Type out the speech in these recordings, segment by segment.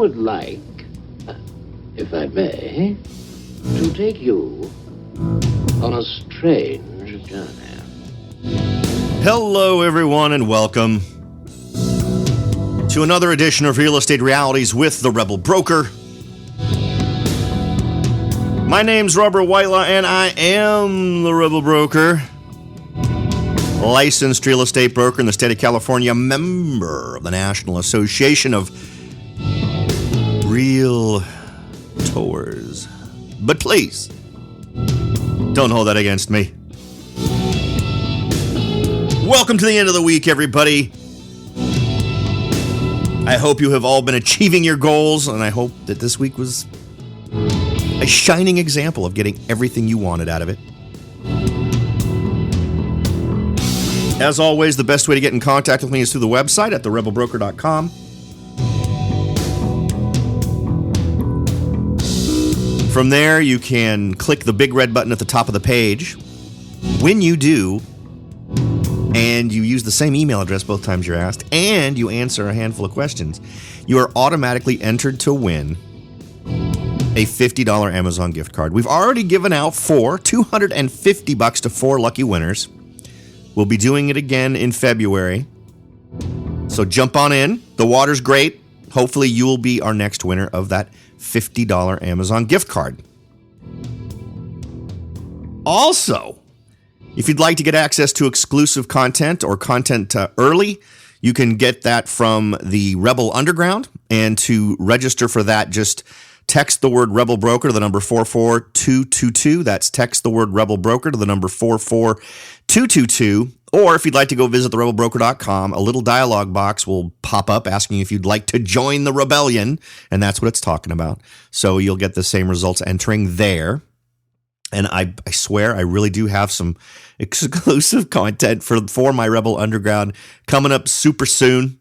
would like, if I may, to take you on a strange journey. Hello, everyone, and welcome to another edition of Real Estate Realities with the Rebel Broker. My name's Robert Whitelaw, and I am the Rebel Broker. Licensed real estate broker in the state of California, member of the National Association of Realtors. But please, don't hold that against me. Welcome to the end of the week, everybody. I hope you have all been achieving your goals, and I hope that this week was a shining example of getting everything you wanted out of it. As always, the best way to get in contact with me is through the website at therebelbroker.com. From there, you can click the big red button at the top of the page. When you do, and you use the same email address both times you're asked, and you answer a handful of questions, you are automatically entered to win a $50 Amazon gift card. We've already given out $250 to 4 lucky winners. We'll be doing it again in February. So jump on in. The water's great. Hopefully you will be our next winner of that $50 Amazon gift card. Also, if you'd like to get access to exclusive content or content early, you can get that from the Rebel Underground. And to register for that, just text the word Rebel Broker to the number 44222. That's text the word Rebel Broker to the number 44222. Or if you'd like to go visit therebelbroker.com, a little dialogue box will pop up asking if you'd like to join the rebellion. And that's what it's talking about. So you'll get the same results entering there. And I swear I really do have some exclusive content for my Rebel Underground coming up super soon.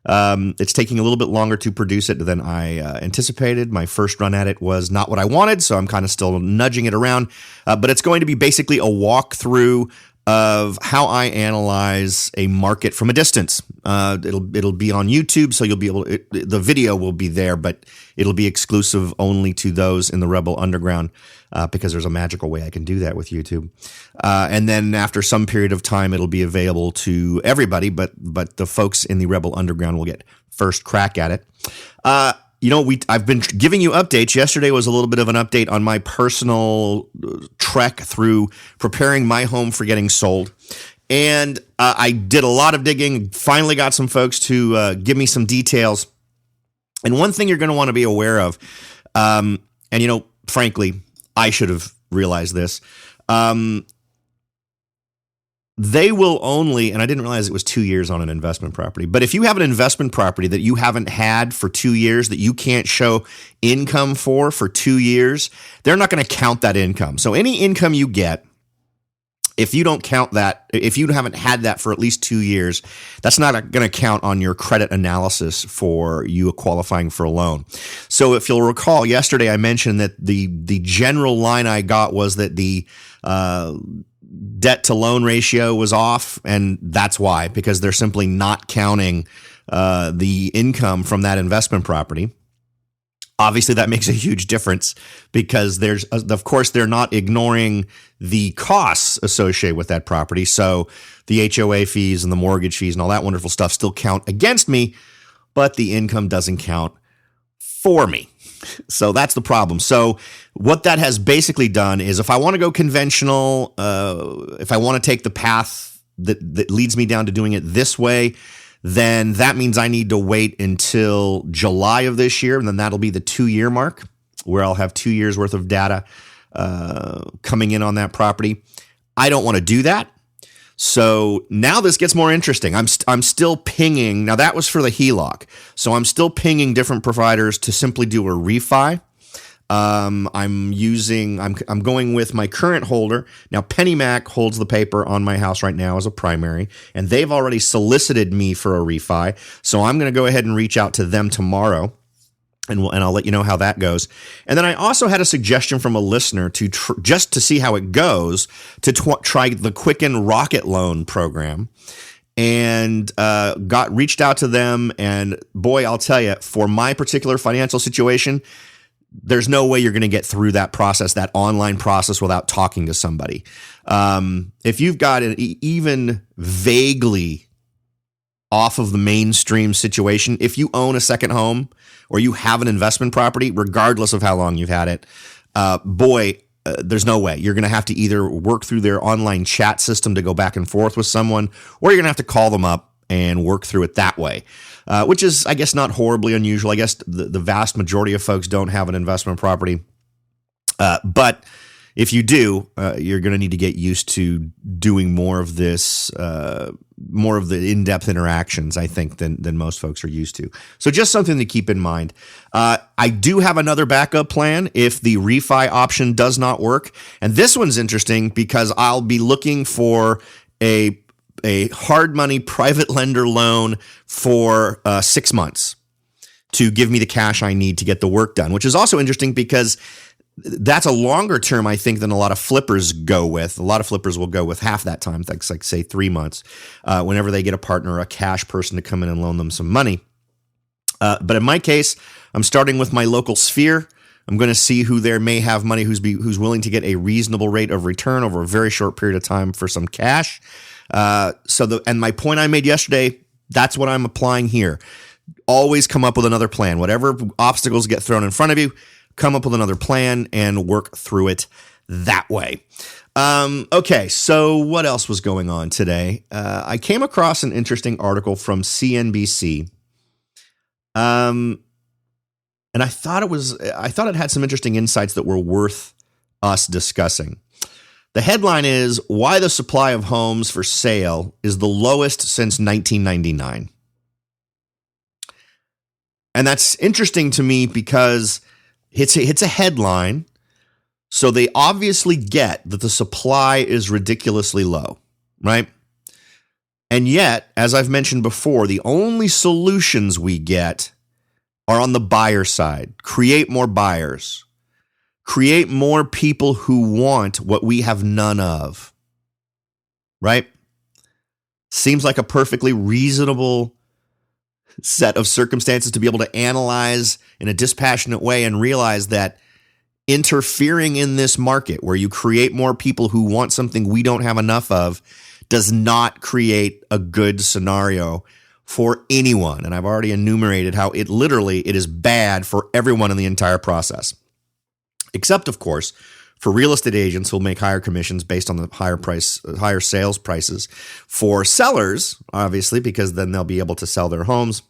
It's taking a little bit longer to produce it than I anticipated. My first run at it was not what I wanted, so I'm kind of still nudging it around. But it's going to be basically a walkthrough of how I analyze a market from a distance. It'll be on YouTube, so you'll be able to, the video will be there, but it'll be exclusive only to those in the Rebel Underground because there's a magical way I can do that with YouTube. And then after some period of time, it'll be available to everybody, but the folks in the Rebel Underground will get first crack at it. I've been giving you updates. Yesterday was a little bit of an update on my personal trek through preparing my home for getting sold. And I did a lot of digging, finally got some folks to give me some details. And one thing you're going to want to be aware of, frankly, I should have realized this. They will only, and I didn't realize it was 2 years on an investment property, but if you have an investment property that you haven't had for 2 years, that you can't show income for 2 years, they're not going to count that income. So any income you get, if you don't count that, if you haven't had that for at least 2 years, that's not going to count on your credit analysis for you qualifying for a loan. So if you'll recall, yesterday I mentioned that the general line I got was that the debt to loan ratio was off, and that's why, because they're simply not counting the income from that investment property. Obviously, that makes a huge difference because of course, they're not ignoring the costs associated with that property. So the HOA fees and the mortgage fees and all that wonderful stuff still count against me, but the income doesn't count for me. So that's the problem. So what that has basically done is if I want to go conventional, if I want to take the path that leads me down to doing it this way, then that means I need to wait until July of this year. And then that'll be the 2-year mark where I'll have 2 years worth of data coming in on that property. I don't want to do that. So now this gets more interesting. I'm still pinging. Now that was for the HELOC. So I'm still pinging different providers to simply do a refi. I'm going with my current holder. Now PennyMac holds the paper on my house right now as a primary, and they've already solicited me for a refi. So I'm going to go ahead and reach out to them tomorrow. And I'll let you know how that goes. And then I also had a suggestion from a listener to just to see how it goes, to try the Quicken Rocket Loan program. and reached out to them. And boy, I'll tell you, for my particular financial situation, there's no way you're going to get through that process, that online process, without talking to somebody. If you've got an even vaguely off of the mainstream situation, if you own a second home or you have an investment property, regardless of how long you've had it, there's no way. You're going to have to either work through their online chat system to go back and forth with someone, or you're going to have to call them up and work through it that way, which is, I guess, not horribly unusual. I guess the vast majority of folks don't have an investment property. But if you do, you're going to need to get used to doing more of this, more of the in-depth interactions, I think, than most folks are used to. So just something to keep in mind. I do have another backup plan if the refi option does not work. And this one's interesting because I'll be looking for a hard money private lender loan for 6 months to give me the cash I need to get the work done, which is also interesting because that's a longer term, I think, than a lot of flippers go with. A lot of flippers will go with half that time, like say 3 months, whenever they get a partner, a cash person to come in and loan them some money. But in my case, I'm starting with my local sphere. I'm going to see who there may have money who's willing to get a reasonable rate of return over a very short period of time for some cash. And my point I made yesterday, that's what I'm applying here. Always come up with another plan. Whatever obstacles get thrown in front of you, come up with another plan and work through it that way. Okay, so what else was going on today? I came across an interesting article from CNBC. And I thought it had some interesting insights that were worth us discussing. The headline is why the supply of homes for sale is the lowest since 1999. And that's interesting to me because it's a headline, so they obviously get that the supply is ridiculously low, right? And yet, as I've mentioned before, the only solutions we get are on the buyer side. Create more buyers. Create more people who want what we have none of, right? Seems like a perfectly reasonable set of circumstances to be able to analyze in a dispassionate way and realize that interfering in this market where you create more people who want something we don't have enough of does not create a good scenario for anyone. And I've already enumerated how it is bad for everyone in the entire process. Except, of course, for real estate agents who'll make higher commissions based on the higher sales prices. For sellers, obviously, because then they'll be able to sell their homes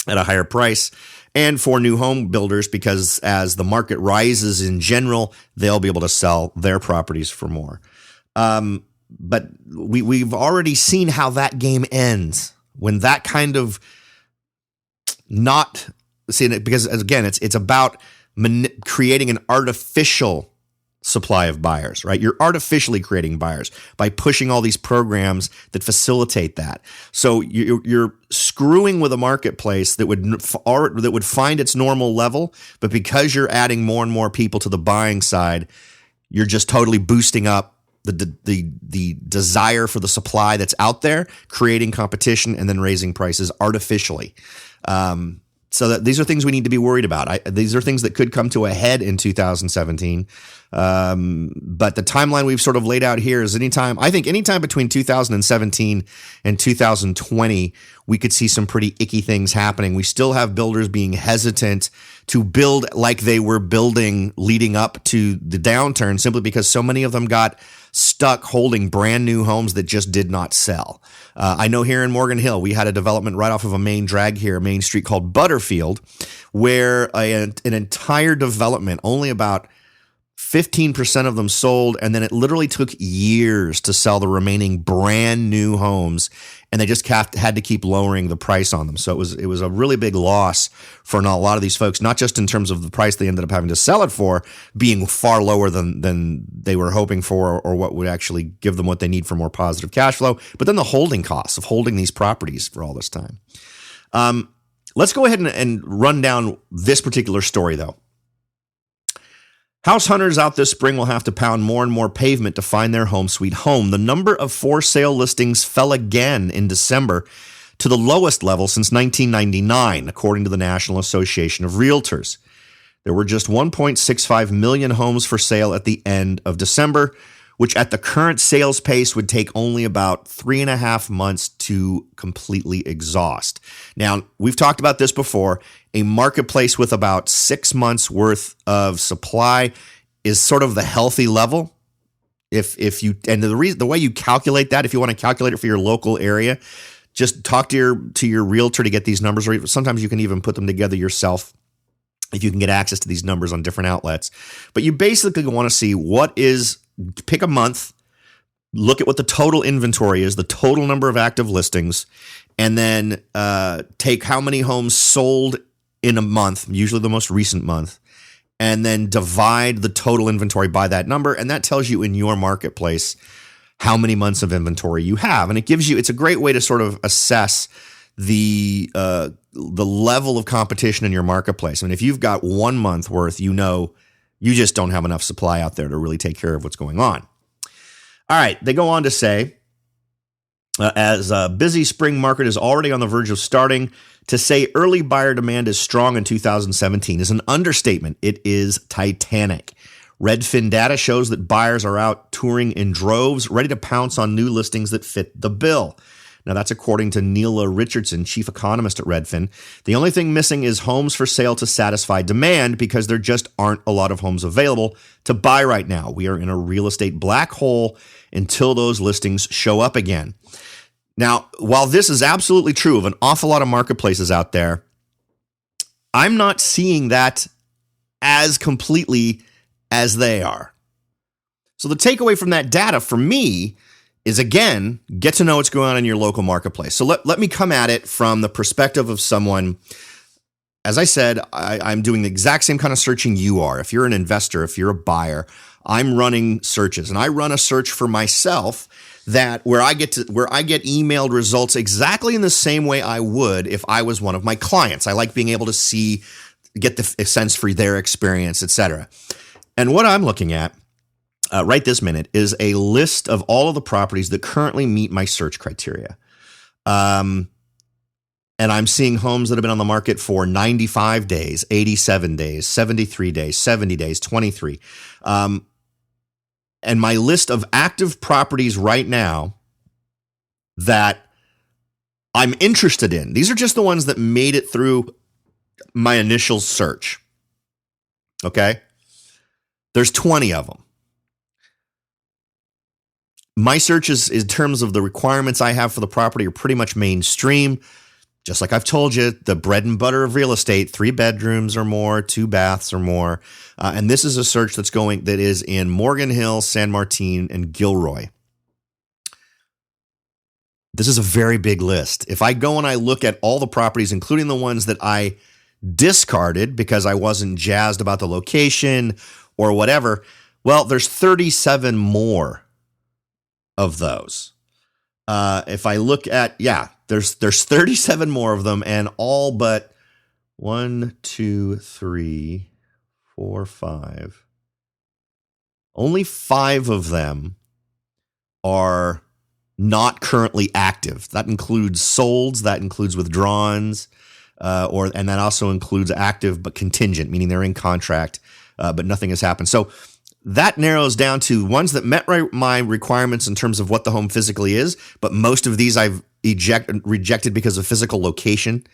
at a higher price. And for new home builders, because as the market rises in general, they'll be able to sell their properties for more. But we've already seen how that game ends when that kind of because again, it's about creating an artificial supply of buyers, right? You're artificially creating buyers by pushing all these programs that facilitate that. So you're screwing with a marketplace that would find its normal level, but because you're adding more and more people to the buying side, you're just totally boosting up the desire for the supply that's out there, creating competition and then raising prices artificially. So that these are things we need to be worried about. These are things that could come to a head in 2017. But the timeline we've sort of laid out here is anytime between 2017 and 2020, we could see some pretty icky things happening. We still have builders being hesitant to build like they were building leading up to the downturn, simply because so many of them got stuck holding brand new homes that just did not sell. I know here in Morgan Hill, we had a development right off of a main drag here, a main street called Butterfield, where an entire development, only about 15% of them sold, and then it literally took years to sell the remaining brand new homes, and they just had to keep lowering the price on them. So it was a really big loss for a lot of these folks, not just in terms of the price they ended up having to sell it for being far lower than they were hoping for, or what would actually give them what they need for more positive cash flow, but then the holding costs of holding these properties for all this time. Let's go ahead and run down this particular story, though. House hunters out this spring will have to pound more and more pavement to find their home sweet home. The number of for sale listings fell again in December to the lowest level since 1999, according to the National Association of Realtors. There were just 1.65 million homes for sale at the end of December, which at the current sales pace would take only about 3.5 months to completely exhaust. Now, we've talked about this before. A marketplace with about 6 months worth of supply is sort of the healthy level. If you and the way you calculate that, if you want to calculate it for your local area, just talk to your realtor to get these numbers. Or sometimes you can even put them together yourself if you can get access to these numbers on different outlets. But you basically want to see pick a month, look at what the total inventory is, the total number of active listings, and then take how many homes sold in a month, usually the most recent month, and then divide the total inventory by that number. And that tells you in your marketplace how many months of inventory you have. And it's a great way to sort of assess the level of competition in your marketplace. I mean, if you've got 1 month worth, you just don't have enough supply out there to really take care of what's going on. All right. They go on to say, as a busy spring market is already on the verge of starting, to say early buyer demand is strong in 2017 is an understatement. It is titanic. Redfin data shows that buyers are out touring in droves, ready to pounce on new listings that fit the bill. Now, that's according to Neela Richardson, chief economist at Redfin. The only thing missing is homes for sale to satisfy demand because there just aren't a lot of homes available to buy right now. We are in a real estate black hole until those listings show up again. Now, while this is absolutely true of an awful lot of marketplaces out there, I'm not seeing that as completely as they are. So the takeaway from that data for me is, again, get to know what's going on in your local marketplace. So let me come at it from the perspective of someone. As I said, I'm doing the exact same kind of searching you are. If you're an investor, if you're a buyer, I'm running searches, and I run a search for myself where I get emailed results exactly in the same way I would if I was one of my clients. I like being able to get the sense for their experience, etc. And what I'm looking at right this minute is a list of all of the properties that currently meet my search criteria. And I'm seeing homes that have been on the market for 95 days, 87 days, 73 days, 70 days, 23. And my list of active properties right now that I'm interested in, these are just the ones that made it through my initial search. Okay? There's 20 of them. My searches, in terms of the requirements I have for the property, are pretty much mainstream. Just like I've told you, the bread and butter of real estate, 3 bedrooms or more, 2 baths or more. And this is a search that is in Morgan Hill, San Martin, and Gilroy. This is a very big list. If I go and I look at all the properties, including the ones that I discarded because I wasn't jazzed about the location or whatever, well, there's 37 more of those. If I look at, there's 37 more of them, and all but 1, 2, 3, 4, 5. Only 5 of them are not currently active. That includes solds, that includes withdrawns, and that also includes active but contingent, meaning they're in contract, but nothing has happened. So that narrows down to ones that met my requirements in terms of what the home physically is, but most of these I've rejected because of physical location.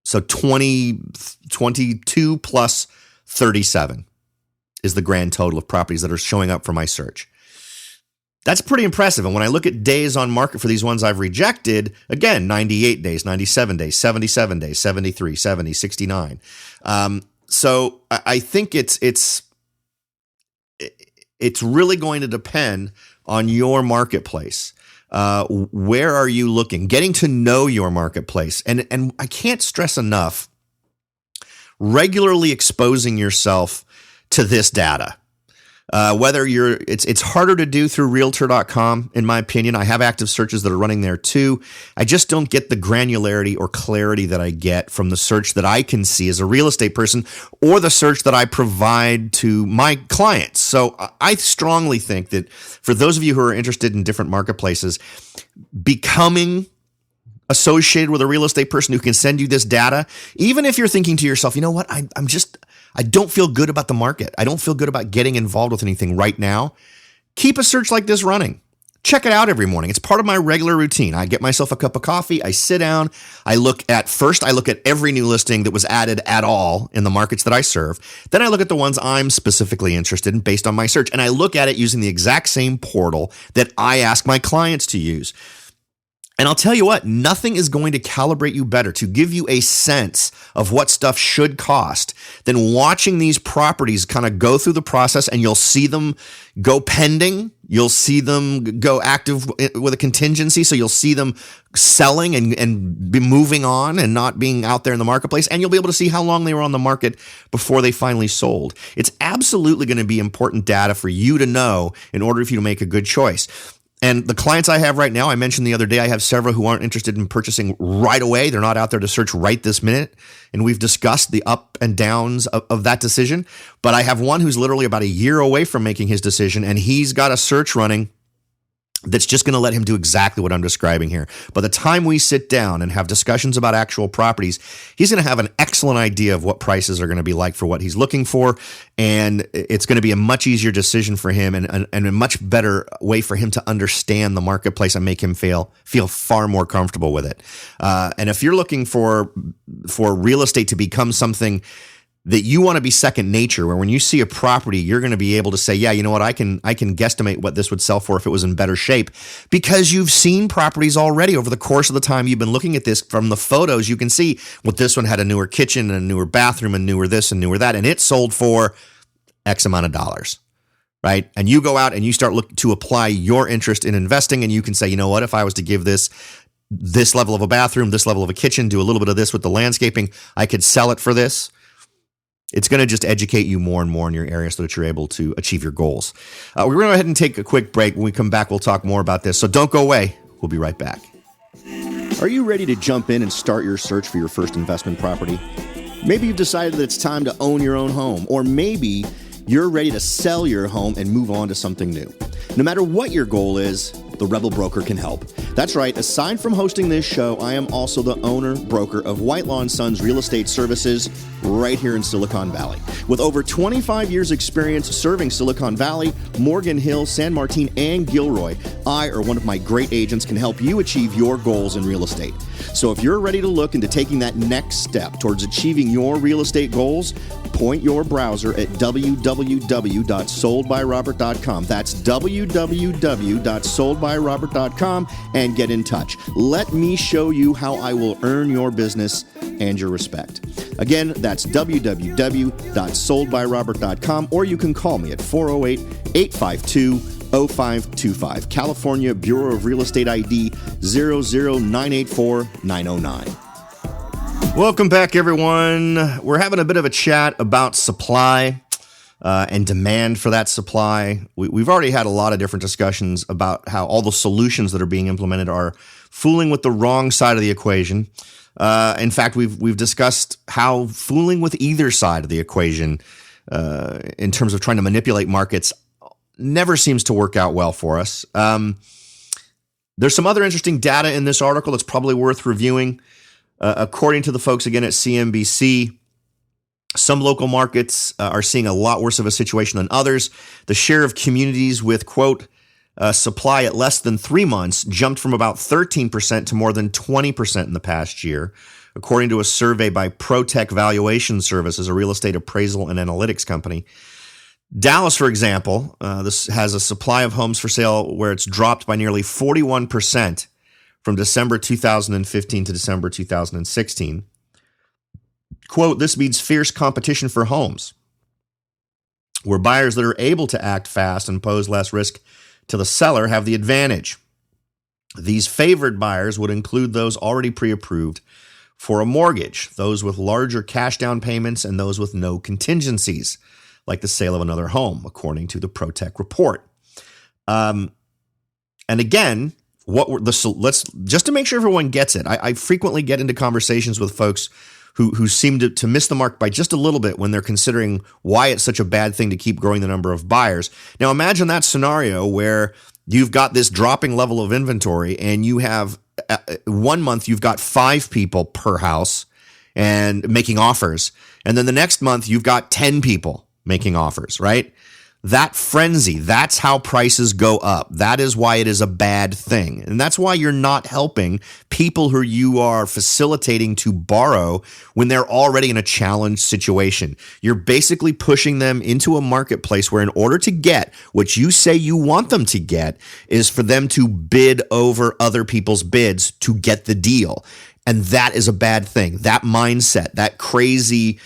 So 22 plus 37 is the grand total of properties that are showing up for my search. That's pretty impressive. And when I look at days on market for these ones I've rejected, again, 98 days, 97 days, 77 days, 73, 70, 69. So I think it's really going to depend on your marketplace. Where are you looking? Getting to know your marketplace. And I can't stress enough, regularly exposing yourself to this data. Whether it's harder to do through realtor.com, in my opinion. I have active searches that are running there too. I just don't get the granularity or clarity that I get from the search that I can see as a real estate person or the search that I provide to my clients. So I strongly think that for those of you who are interested in different marketplaces, becoming associated with a real estate person who can send you this data, even if you're thinking to yourself, you know what, I don't feel good about the market. I don't feel good about getting involved with anything right now. Keep a search like this running. Check it out every morning. It's part of my regular routine. I get myself a cup of coffee. I sit down. I look at every new listing that was added at all in the markets that I serve. Then I look at the ones I'm specifically interested in based on my search. And I look at it using the exact same portal that I ask my clients to use. And I'll tell you what, nothing is going to calibrate you better to give you a sense of what stuff should cost than watching these properties kind of go through the process, and you'll see them go pending. You'll see them go active with a contingency. So you'll see them selling and be moving on and not being out there in the marketplace. And you'll be able to see how long they were on the market before they finally sold. It's absolutely going to be important data for you to know in order for you to make a good choice. And the clients I have right now, I mentioned the other day, I have several who aren't interested in purchasing right away. They're not out there to search right this minute. And we've discussed the up and downs of that decision. But I have one who's literally about a year away from making his decision, and he's got a search running that's just going to let him do exactly what I'm describing here. By the time we sit down and have discussions about actual properties, he's going to have an excellent idea of what prices are going to be like for what he's looking for. And it's going to be a much easier decision for him and a much better way for him to understand the marketplace and make him feel far more comfortable with it. And if you're looking for real estate to become something that you want to be second nature, where when you see a property, you're going to be able to say, yeah, you know what, I can guesstimate what this would sell for if it was in better shape, because you've seen properties already over the course of the time you've been looking at this. From the photos, you can see, well, this one had a newer kitchen and a newer bathroom and newer this and newer that, and it sold for X amount of dollars, right? And you go out and you start looking to apply your interest in investing, and you can say, you know what, if I was to give this level of a bathroom, this level of a kitchen, do a little bit of this with the landscaping, I could sell it for this. It's going to just educate you more and more in your area so that you're able to achieve your goals. We're going to go ahead and take a quick break. When we come back, we'll talk more about this. So don't go away. We'll be right back. Are you ready to jump in and start your search for your first investment property? Maybe you've decided that it's time to own your own home, or maybe you're ready to sell your home and move on to something new. No matter what your goal is, the Rebel Broker can help. That's right. Aside from hosting this show, I am also the owner broker of Whitelaw & Sons Real Estate Services right here in Silicon Valley. With over 25 years experience serving Silicon Valley, Morgan Hill, San Martin, and Gilroy, I or one of my great agents can help you achieve your goals in real estate. So if you're ready to look into taking that next step towards achieving your real estate goals, point your browser at www.soldbyrobert.com. That's www.soldbyrobert.com and get in touch. Let me show you how I will earn your business and your respect. Again, that's www.soldbyrobert.com, or you can call me at 408-852-0525. California Bureau of Real Estate ID 00984-909. Welcome back, everyone. We're having a bit of a chat about supply and demand for that supply. We've already had a lot of different discussions about how all the solutions that are being implemented are fooling with the wrong side of the equation. In fact, we've discussed how fooling with either side of the equation in terms of trying to manipulate markets never seems to work out well for us. There's some other interesting data in this article that's probably worth reviewing. According to the folks again at CNBC, some local markets are seeing a lot worse of a situation than others. The share of communities with, quote, supply at less than 3 months jumped from about 13% to more than 20% in the past year, according to a survey by ProTech Valuation Services, a real estate appraisal and analytics company. Dallas, for example, this has a supply of homes for sale where it's dropped by nearly 41% from December 2015 to December 2016. Quote, this means fierce competition for homes, where buyers that are able to act fast and pose less risk to the seller have the advantage. These favored buyers would include those already pre-approved for a mortgage, those with larger cash down payments, and those with no contingencies, like the sale of another home, according to the ProTech report. And again, let's just to make sure everyone gets it. I frequently get into conversations with folks who seem to miss the mark by just a little bit when they're considering why it's such a bad thing to keep growing the number of buyers. Now, imagine that scenario where you've got this dropping level of inventory and you have 1 month, you've got 5 people per house and making offers. And then the next month, you've got 10 people making offers, right? That frenzy, that's how prices go up. That is why it is a bad thing. And that's why you're not helping people who you are facilitating to borrow when they're already in a challenged situation. You're basically pushing them into a marketplace where in order to get what you say you want them to get is for them to bid over other people's bids to get the deal. And that is a bad thing. That mindset, that crazy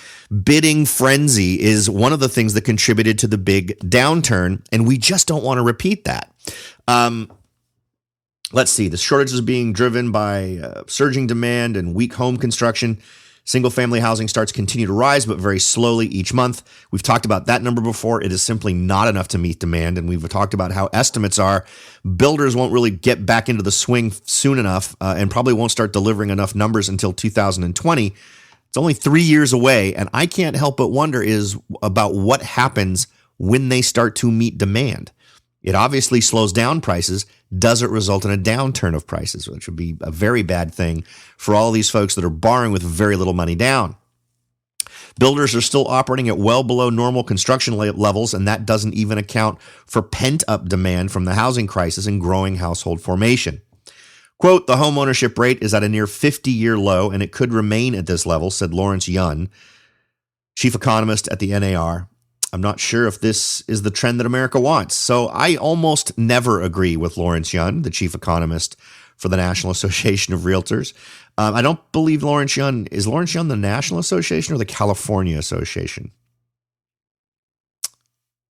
bidding frenzy is one of the things that contributed to the big downturn, and we just don't want to repeat that. Let's see. The shortage is being driven by surging demand and weak home construction. Single-family housing starts continue to rise, but very slowly each month. We've talked about that number before. It is simply not enough to meet demand, and we've talked about how estimates are builders won't really get back into the swing soon enough and probably won't start delivering enough numbers until 2020. It's only 3 years away, and I can't help but wonder is about what happens when they start to meet demand. It obviously slows down prices. Does it result in a downturn of prices, which would be a very bad thing for all these folks that are borrowing with very little money down? Builders are still operating at well below normal construction levels, and that doesn't even account for pent-up demand from the housing crisis and growing household formation. Quote, the home ownership rate is at a near 50-year low, and it could remain at this level, said Lawrence Yun, chief economist at the NAR. I'm not sure if this is the trend that America wants. So I almost never agree with Lawrence Yun, the chief economist for the National Association of Realtors. I don't believe Lawrence Yun, is Lawrence Yun the National Association or the California Association?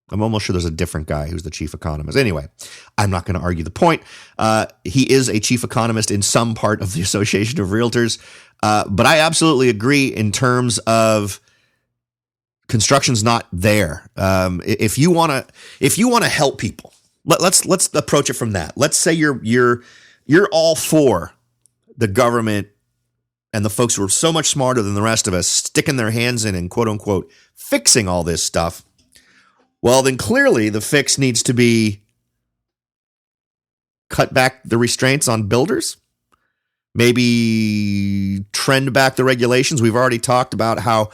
I'm almost sure there's a different guy who's the chief economist. Anyway, I'm not going to argue the point. He is a chief economist in some part of the Association of Realtors. But I absolutely agree in terms of construction's not there. If you want to help people, let's approach it from that. Let's say you're all for the government and the folks who are so much smarter than the rest of us sticking their hands in and quote unquote fixing all this stuff. Well, then clearly the fix needs to be cut back the restraints on builders. Maybe trend back the regulations. We've already talked about how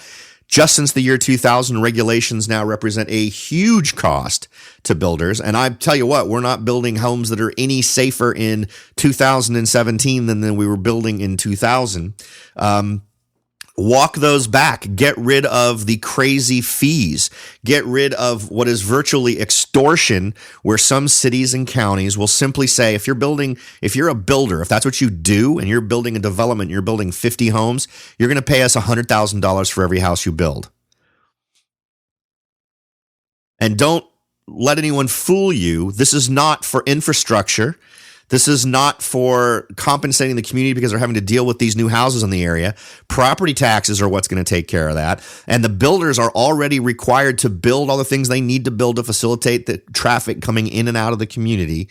just since the year 2000, regulations now represent a huge cost to builders. And I tell you what, we're not building homes that are any safer in 2017 than we were building in 2000. Walk those back. Get rid of the crazy fees. Get rid of what is virtually extortion, where some cities and counties will simply say, if you're a builder, if that's what you do, and you're building a development, you're building 50 homes, you're going to pay us $100,000 for every house you build. And don't let anyone fool you. This is not for infrastructure. This is not for compensating the community because they're having to deal with these new houses in the area. Property taxes are what's going to take care of that. And the builders are already required to build all the things they need to build to facilitate the traffic coming in and out of the community.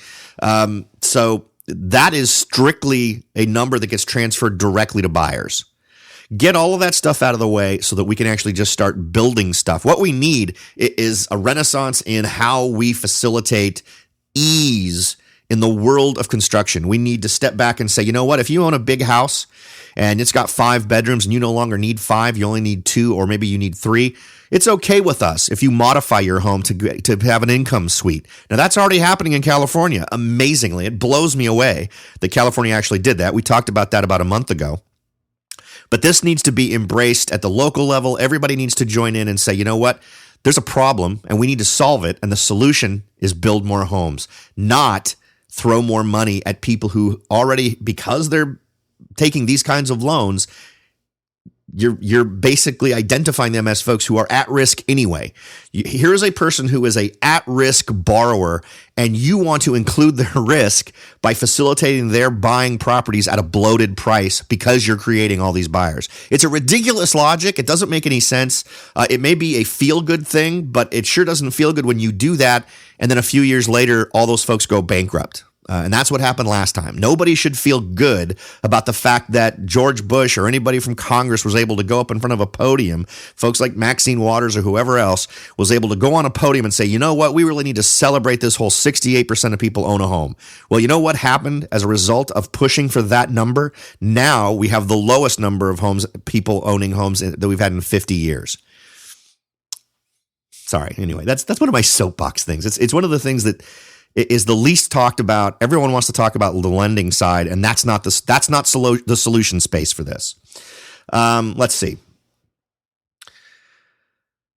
So that is strictly a number that gets transferred directly to buyers. Get all of that stuff out of the way so that we can actually just start building stuff. What we need is a renaissance in how we facilitate ease in the world of construction. We need to step back and say, you know what, if you own a big house and it's got 5 bedrooms and you no longer need 5, you only need 2, or maybe you need 3, it's okay with us if you modify your home to have an income suite. Now, that's already happening in California. Amazingly, it blows me away that California actually did that. We talked about that about a month ago. But this needs to be embraced at the local level. Everybody needs to join in and say, you know what, there's a problem and we need to solve it. And the solution is build more homes, not throw more money at people who already, because they're taking these kinds of loans, you're basically identifying them as folks who are at risk anyway. Here is a person who is a at-risk borrower, and you want to include their risk by facilitating their buying properties at a bloated price because you're creating all these buyers. It's a ridiculous logic. It doesn't make any sense. It may be a feel-good thing, but it sure doesn't feel good when you do that, and then a few years later, all those folks go bankrupt. And that's what happened last time. Nobody should feel good about the fact that George Bush or anybody from Congress was able to go up in front of a podium, folks like Maxine Waters or whoever else was able to go on a podium and say, you know what, we really need to celebrate this whole 68% of people own a home. Well, you know what happened as a result of pushing for that number? Now we have the lowest number of people owning homes that we've had in 50 years. Sorry. Anyway, that's one of my soapbox things. It's one of the things that is the least talked about. Everyone wants to talk about the lending side, and that's not the solution space for this. Let's see.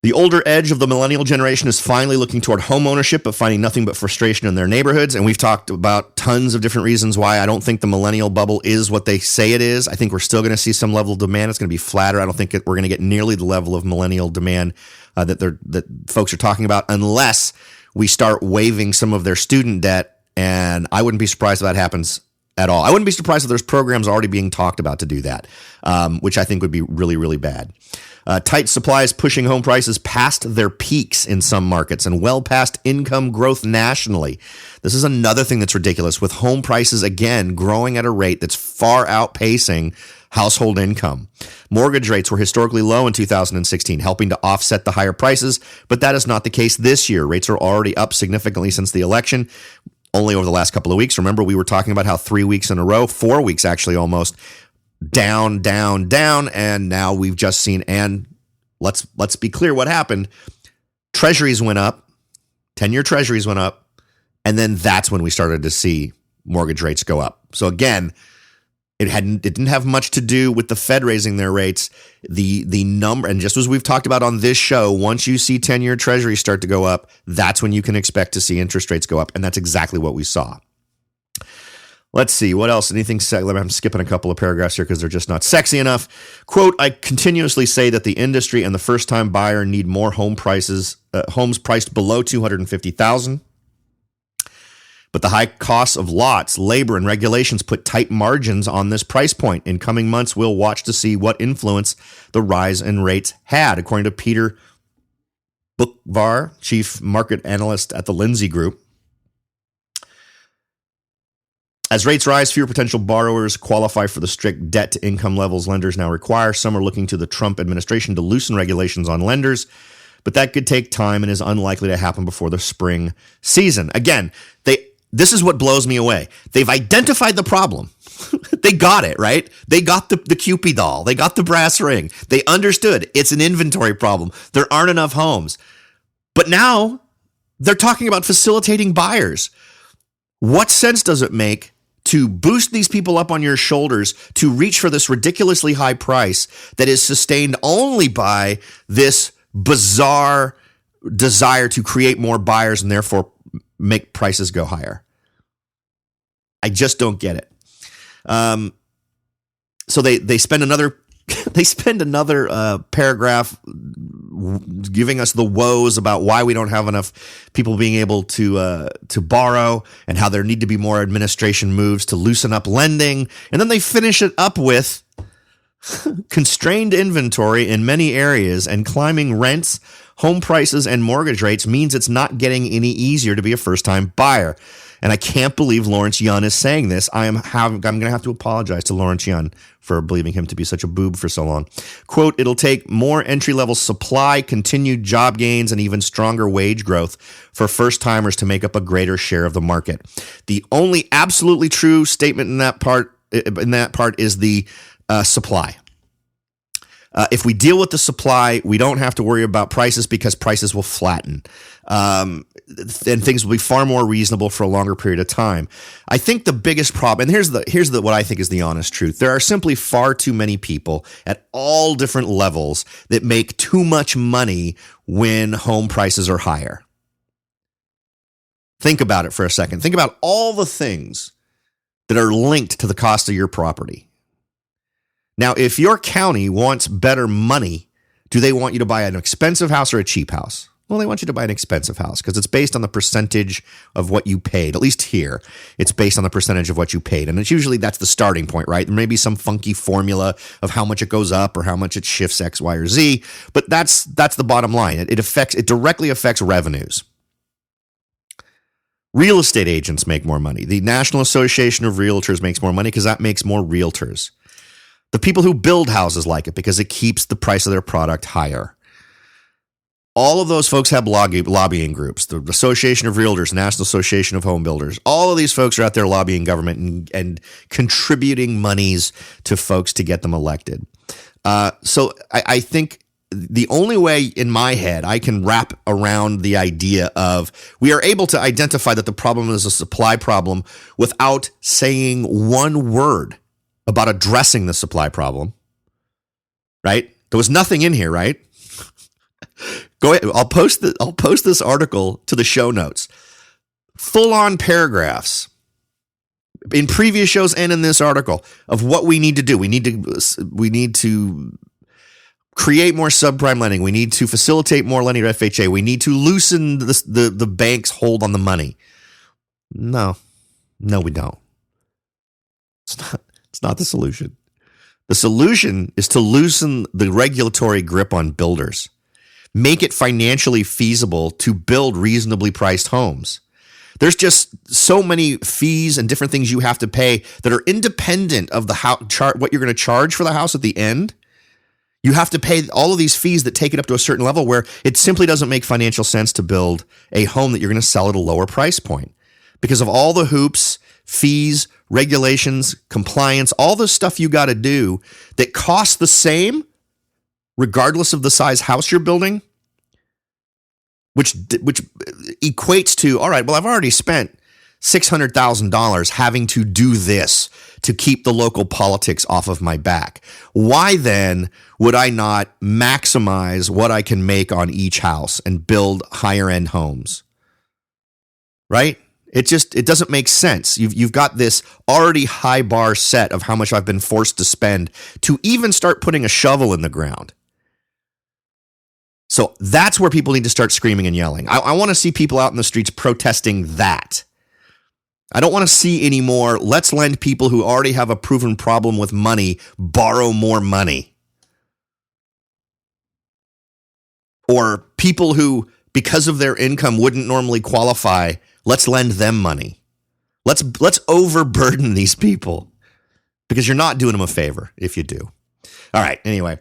The older edge of the millennial generation is finally looking toward home ownership, but finding nothing but frustration in their neighborhoods. And we've talked about tons of different reasons why I don't think the millennial bubble is what they say it is. I think we're still going to see some level of demand. It's going to be flatter. I don't think we're going to get nearly the level of millennial demand that folks are talking about, unless we start waiving some of their student debt, and I wouldn't be surprised if that happens at all. I wouldn't be surprised if there's programs already being talked about to do that, which I think would be really, really bad. Tight supply is pushing home prices past their peaks in some markets and well past income growth nationally. This is another thing that's ridiculous, with home prices, again, growing at a rate that's far outpacing household income. Mortgage rates were historically low in 2016, helping to offset the higher prices, but that is not the case this year. Rates are already up significantly since the election, only over the last couple of weeks. Remember, we were talking about how 3 weeks in a row, 4 weeks actually almost, down, and now we've just seen, and let's be clear what happened. Treasuries went up, 10-year treasuries went up, and then that's when we started to see mortgage rates go up. So again, it didn't have much to do with the Fed raising their rates. The number, and just as we've talked about on this show, once you see 10-year treasuries start to go up, that's when you can expect to see interest rates go up, and that's exactly what we saw. Let's see, what else? Anything? I'm skipping a couple of paragraphs here because they're just not sexy enough. Quote, I continuously say that the industry and the first-time buyer need more homes priced below $250,000. But the high costs of lots, labor, and regulations put tight margins on this price point. In coming months, we'll watch to see what influence the rise in rates had, according to Peter Bookvar, chief market analyst at the Lindsay Group. As rates rise, fewer potential borrowers qualify for the strict debt-to-income levels lenders now require. Some are looking to the Trump administration to loosen regulations on lenders, but that could take time and is unlikely to happen before the spring season. Again, this is what blows me away. They've identified the problem. They got it, right? They got the Cupid doll. They got the brass ring. They understood it's an inventory problem. There aren't enough homes. But now they're talking about facilitating buyers. What sense does it make to boost these people up on your shoulders to reach for this ridiculously high price that is sustained only by this bizarre desire to create more buyers and therefore make prices go higher? I just don't get it. So they spend another paragraph giving us the woes about why we don't have enough people being able to borrow and how there need to be more administration moves to loosen up lending. And then they finish it up with constrained inventory in many areas and climbing rents, home prices, and mortgage rates means it's not getting any easier to be a first-time buyer. And I can't believe Lawrence Yun is saying this. I'm going to have to apologize to Lawrence Yun for believing him to be such a boob for so long. Quote, it'll take more entry-level supply, continued job gains, and even stronger wage growth for first-timers to make up a greater share of the market. The only absolutely true statement in that part is the supply. If we deal with the supply, we don't have to worry about prices because prices will flatten. And things will be far more reasonable for a longer period of time. I think the biggest problem, and here's what I think is the honest truth. There are simply far too many people at all different levels that make too much money when home prices are higher. Think about it for a second. Think about all the things that are linked to the cost of your property. Now, if your county wants better money, do they want you to buy an expensive house or a cheap house? Well, they want you to buy an expensive house because it's based on the percentage of what you paid. At least here, it's based on the percentage of what you paid. And it's usually that's the starting point, right? There may be some funky formula of how much it goes up or how much it shifts X, Y, or Z, but that's the bottom line. It directly affects revenues. Real estate agents make more money. The National Association of Realtors makes more money because that makes more realtors. The people who build houses like it because it keeps the price of their product higher. All of those folks have lobbying groups. The Association of Realtors, National Association of Home Builders. All of these folks are out there lobbying government and contributing monies to folks to get them elected. So I think the only way in my head I can wrap around the idea of we are able to identify that the problem is a supply problem without saying one word about addressing the supply problem, right? There was nothing in here, right? Go ahead. I'll post this article to the show notes. Full-on paragraphs in previous shows and in this article of what we need to do. We need to create more subprime lending. We need to facilitate more lending to FHA. We need to loosen the bank's hold on the money. No, we don't. It's not the solution. The solution is to loosen the regulatory grip on builders. Make it financially feasible to build reasonably priced homes. There's just so many fees and different things you have to pay that are independent of the what you're going to charge for the house at the end. You have to pay all of these fees that take it up to a certain level where it simply doesn't make financial sense to build a home that you're going to sell at a lower price point because of all the hoops, fees, regulations, compliance, all the stuff you got to do that costs the same regardless of the size house you're building, which equates to, all right, well, I've already spent $600,000 having to do this to keep the local politics off of my back. Why then would I not maximize what I can make on each house and build higher end homes? Right? It doesn't make sense. You've got this already high bar set of how much I've been forced to spend to even start putting a shovel in the ground. So that's where people need to start screaming and yelling. I want to see people out in the streets protesting that. I don't want to see any more, let's lend people who already have a proven problem with money, borrow more money. Or people who, because of their income, wouldn't normally qualify, let's lend them money. Let's overburden these people because you're not doing them a favor if you do. All right, anyway.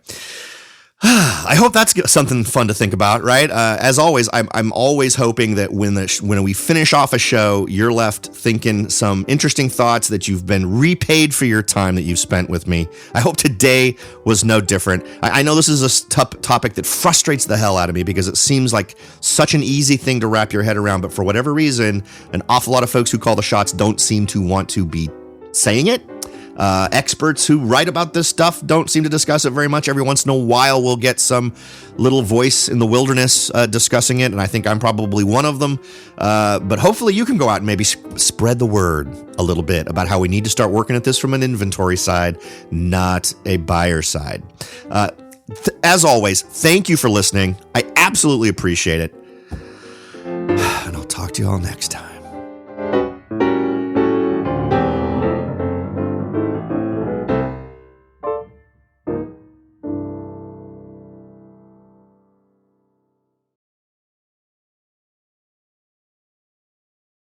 I hope that's something fun to think about, right? As always, I'm always hoping that when we finish off a show, you're left thinking some interesting thoughts, that you've been repaid for your time that you've spent with me. I hope today was no different. I know this is a topic that frustrates the hell out of me because it seems like such an easy thing to wrap your head around, but for whatever reason, an awful lot of folks who call the shots don't seem to want to be saying it. Experts who write about this stuff don't seem to discuss it very much. Every once in a while, we'll get some little voice in the wilderness discussing it, and I think I'm probably one of them. But hopefully you can go out and maybe spread the word a little bit about how we need to start working at this from an inventory side, not a buyer side. As always, thank you for listening. I absolutely appreciate it. And I'll talk to you all next time.